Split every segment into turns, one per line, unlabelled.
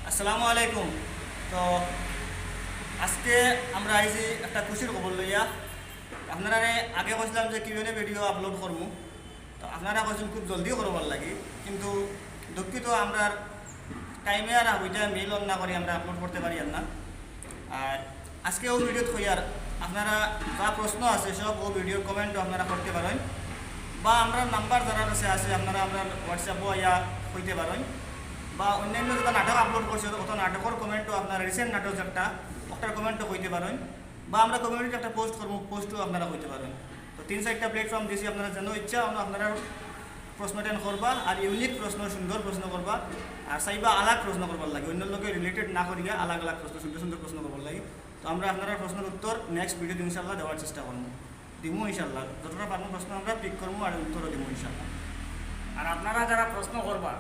আসসালামু আলাইকুম। তো আজকে আমরা আইছি একটা খুশির খবর লইয়া। আপনারা আগে কইছিলাম যে কিউএনএ ভিডিও আপলোড করবো, তো আপনারা কইছেন খুব জলদি করবার লাগি, কিন্তু দুঃখিত আমরা টাইমে আর ওইটা মিল না করে আমরা আপলোড করতে পারি না। আর আজকে ও ভিডিও থইয়ার আপনারা যা প্রশ্ন আছে সব ও ভিডিওর কমেন্টও আপনারা করতে পারেন, বা আমরা নাম্বার যারা কাছে আছে আপনারা আমরা হোয়াটসঅ্যাপও ইয়া হইতে পারেন, বা অন্যান্য যেটা নাটক আপলোড করছে অত নাটকের কমেন্টও আপনারা রিসেন্ট নাটক একটা ওটার কমেন্টও কইতে পারেন, বা আমরা কমিউনিটি একটা পোস্ট করবো পোস্টও আপনারা কইতে পারেন। তো 3-4টা প্ল্যাটফর্ম দিয়েছি, আপনারা যেন ইচ্ছা আপনারা প্রশ্নটা করবা, আর ইউনিক প্রশ্ন সুন্দর প্রশ্ন করবা, আর চাইবা আলাগ প্রশ্ন করবার লাগে, অন্য লোকের রিলেটেড না করিয়া আলাগ আলাগ প্রশ্ন সুন্দর সুন্দর প্রশ্ন করবার লাগে। তো আমরা আপনারা প্রশ্নের উত্তর নেক্সট ভিডিওতে ইনশাল্লাহ দেওয়ার চেষ্টা করবো, দিমু ইনশাল্লাহ। যতটা পারবো প্রশ্ন আমরা পিক করবো আর উত্তরও দিব ইনশাল্লাহ।
আর আপনারা যারা প্রশ্ন করবা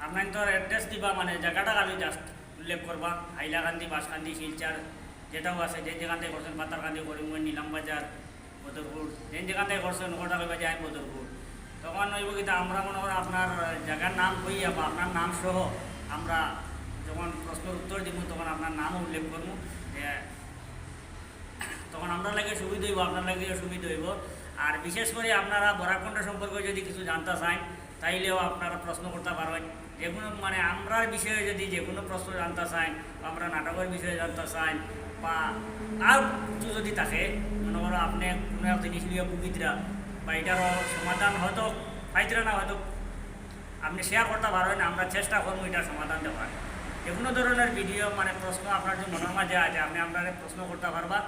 আপনার তো অ্যাড্রেস দিবা, মানে জায়গাটা আমি জাস্ট উল্লেখ করবা। হাইলাকান্দি, বাঁশকান্দি, শিলচর যেটাও আছে, যে যেখান থেকে করছেন, পাতারকান্দি, করিমগঞ্জ, নিলামবাজার, বদরপুর, যে যেখান থেকে করছেন ওটা কইবা যায় বদরপুর। তখন ওইব কিন্তু আমরা মনে করি আপনার জায়গার নাম কইয়া বা আপনার নাম সহ আমরা যখন প্রশ্নের উত্তর দিব তখন আপনার নামও উল্লেখ করবো, যে তখন আমরা লাগে সুবিধা হইব, আপনার লাগে সুবিধা হইব। আর বিশেষ করে আপনারা বরাকণ্ঠ সম্পর্কে যদি কিছু জানতে চান তাইলেও আপনারা প্রশ্ন করতে পারবেন। যে কোনো মানে আমরার বিষয়ে যদি যে কোনো প্রশ্ন জানতে চান, বা আমরা নাটকের বিষয়ে জানতে চান, বা আর কিছু যদি থাকে, মনে করো আপনি কোনো এক জিনিস নিয়ে বুকিতরা বা এটারও সমাধান হয়তো পাইতরা না, হয়তো আপনি শেয়ার করতে পারবেন, আমরা চেষ্টা করবো এটার সমাধান দেওয়ার। যে কোনো ধরনের ভিডিও মানে প্রশ্ন আপনার যে মনের মাঝে আছে আপনি আপনারা প্রশ্ন করতে পারবা।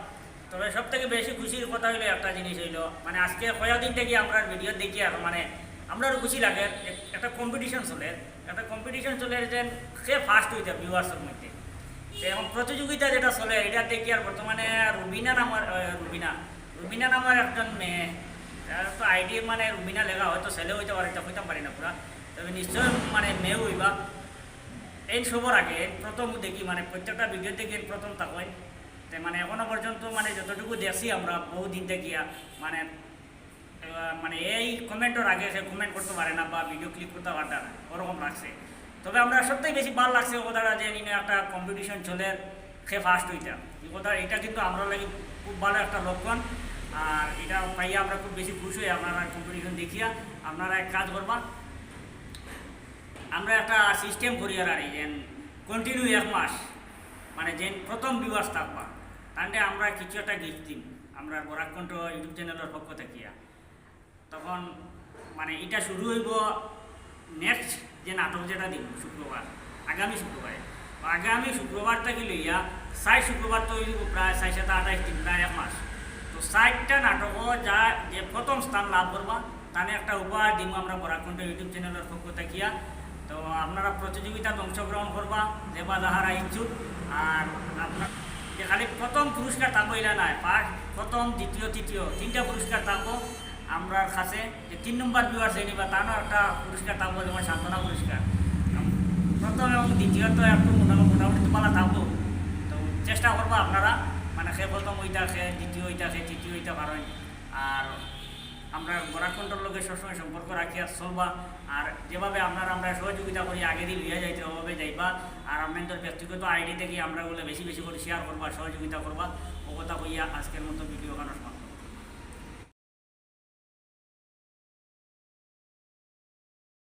তবে সব থেকে বেশি খুশির কথা হইলো একটা জিনিস হইলো, মানে আজকে কয়েকদিন থেকে আমরা ভিডিও দেখি আর মানে আমরাও খুশি লাগে। একটা কম্পিটিশন চলে যে সে ফার্স্ট হইতে ভিউয়ার্সের মধ্যে। এবং প্রতিযোগিতা যেটা চলে এটা দেখি আর বর্তমানে রুবিনা নামের একজন মেয়ে, তো আইডি মানে রুবিনা লেখা, হয়তো ছেলে হইতে পারে, এটা হইতাম পারি না পুরা, তবে নিশ্চয় মানে মেয়ে হইবা। এই সবর আগে প্রথম দেখি, মানে প্রত্যেকটা ভিডিও দেখি প্রথম তাকে মানে এখনো পর্যন্ত মানে যতটুকু দেখছি আমরা বহুদিন দেখিয়া মানে মানে এই কমেন্টের আগে সে কমেন্ট করতে পারে না বা ভিডিও ক্লিক করতে পারে না, ওরকম লাগছে। তবে আমরা সত্যিই বেশি ভালো লাগছে কথাটা যে একটা কম্পিটিশন চলে সে ফার্স্ট হইতা, এই কথা এটা কিন্তু আমরা লাগে খুব ভালো একটা লক্ষণ। আর এটা পাইয়া আমরা খুব বেশি খুশি হই। আপনারা কম্পিটিশন দেখিয়া আপনারা এক কাজ করবা, আমরা একটা সিস্টেম করি আর যে কন্টিনিউ 1 মাস মানে যে প্রথম ভিউয়ার্স থাকবা তাহলে আমরা কিছু একটা গিফট দিন আমরা বরাকণ্ঠ ইউটিউব চ্যানেলের পক্ষ থাকিয়া। তখন মানে এটা শুরু হইব নেক্সট যে নাটক যেটা দিব শুক্রবার, আগামী শুক্রবার থেকে লইয়া 6 শুক্রবার তো হইব প্রায় 6-7-28 দিন, প্রায় 1 মাস। তো 60টা নাটকও যা যে প্রথম স্থান লাভ করবা তাহলে একটা উপহার দিব আমরা বরাকণ্ঠ ইউটিউব চ্যানেলের পক্ষ থাকিয়া। তো আপনারা প্রতিযোগিতায় অংশগ্রহণ করবা দেবা যাহারা ইচ্ছুক। আর আপনার যে খালি প্রথম পুরস্কার থাকবো এটা নয়, ফার্স্ট, প্রথম, দ্বিতীয়, তৃতীয় 3টা পুরস্কার থাকবো আমরা কাছে। যে 3 নম্বর ভিউয়ার্স নিবা তারও একটা পুরস্কার থাকবো, যেমন সান্ত্বনা পুরস্কার। প্রথম এবং দ্বিতীয় তো একটু মোটামুটি তো পালা থাকবো। তো চেষ্টা করবো আপনারা মানে সে প্রথম ওইটা, সে দ্বিতীয় ওইটা, সে তৃতীয় ওইটা পারেন। আর আমরা বরাকণ্ঠর লোকের সবসময় সম্পর্ক রাখি আর চলবা। আর যেভাবে আমরা সহযোগিতা করি আগে দিয়ে লইয়া যাইতে ওভাবে যাইবা। আর আপনাদের ব্যক্তিগত আইডি থেকে আমরা বলে বেশি বেশি করে শেয়ার করবা, সহযোগিতা করবা। ও কথা কইয়া আজকের মতো ভিডিও বানানো